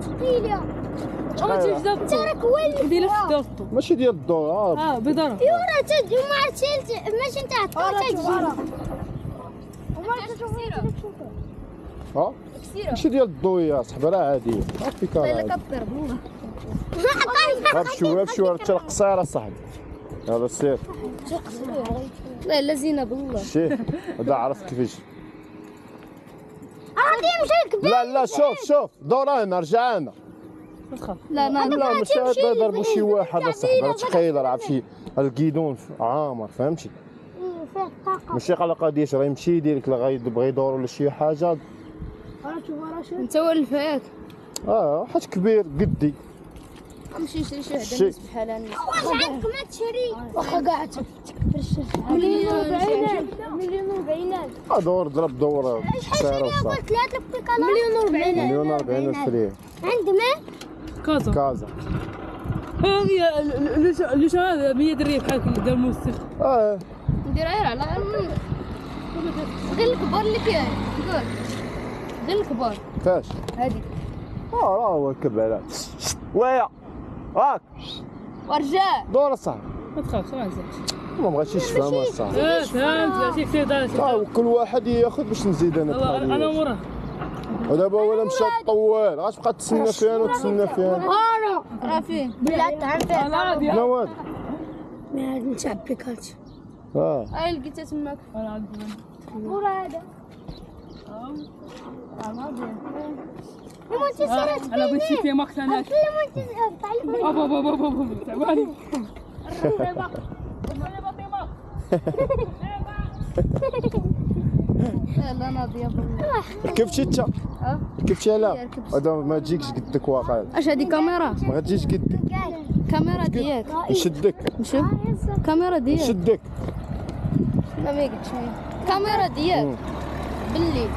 ثقيله. انت راك والد ديال الدورتو ماشي ديال الدور. بضرب يورا تجي وما عرفتش ماشي انت تجي ماشي ديال الضويه صاحبي، راه عاديه صافي كار كبر بالله. بشويه حتى القصيره صاحبي. هذا السير لا زينه بالله. شي هذا عرفت كيفاش. غادي يمشي كبير. لا شوف دور انا رجع انا. ما تخاف. لا لا ماشي ضربوا شي واحد اصاحبي، راه ثقيل راه شي الكيدون عامر فهمتي. فيه الطاقه. ماشي على قضيه راه يمشي يدير لك لا غيبغي يدور ولا شي حاجه. انت ولف ياك. حاج كبير قدي. امشي شري شي وحده الناس بحال الناس. واش عندك ما تشري واخا كاع تكبر الشرشح. مليون و40,000. دور ضرب دور شحال قلت لها هاد البيكالا؟ مليون و40,000. 1,40,000 ريال. عند من؟ كازا. هي اللي شا 100 درهم بحال هكا دار موسخ. ندير غير على غير الكبار اللي كاين. قول غير الكبار. فاش؟ هذيك. راه هو كبر. ويا هاك ورجع. دور صاحبي. ما تخافش ما نزيدش. ما بغيتش تفهم صاحبي. فهمت ماشي كثير دار. كل واحد ياخذ باش نزيد انا. انا موراه. ودابا ولا مشى طوال غتبقى تسنى فيها وتسنى فيها. راه فين؟ بلات عن فيه. شنو هو هذا؟ ما هاد نتاع بيكالتي. هاي لقيتها تماك. انا عاد ورا هذا. انا بغيت شي فيه مقتنعش. بابا تعباني. لا ناضيه بالله. ركبتي انت؟ ركبتي على هذا ما تجيكش قدك واقع. اش هذه كاميرا؟ ما تجيش قدك. كاميرا ديالك. نشدك. نشوف كاميرا ديالك. نشدك. لا ما قلتش كاميرا ديالك باللي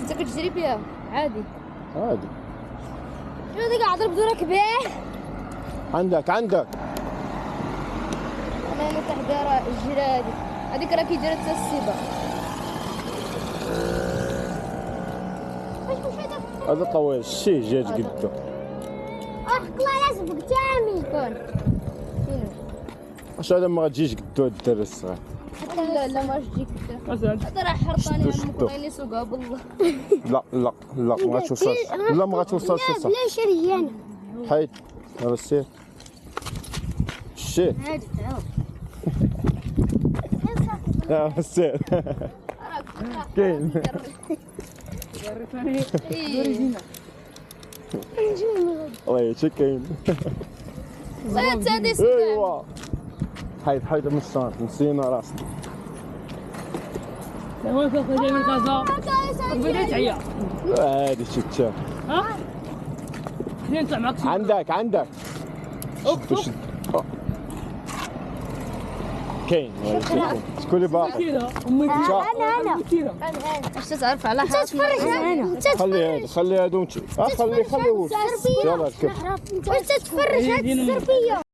انت كتجري بها عادي. شنو ديك عضرب دورك بيه؟ عندك انا تحت راه الجرا هذيك راه كيجري حتى السباق. هذا طويل شي جاج قده. الله يسبق تامي. كون واش هذا ما غتجيش قدو الدري الصغير. لا ما تجيك هذا راه حرطاني من المقرين يسوقها بالله. لا ما غتوصلش. لا ما غتوصلش صح. لا شريان. حيد هذا السير. الشي السير كاين. الله يشي كاين. ايوا حيد من الشنط نسينا راسنا. وين كنت جاي من غزة؟ بديت تعيا. هادي شي تشاف. فين طلع معك؟ عندك. شد. كاين شكون اللي باقي؟ انا واش تعرف على حاجه؟ خلي هادو خلي هادو يلا ركب. واش تتفرج هاد الزربيه؟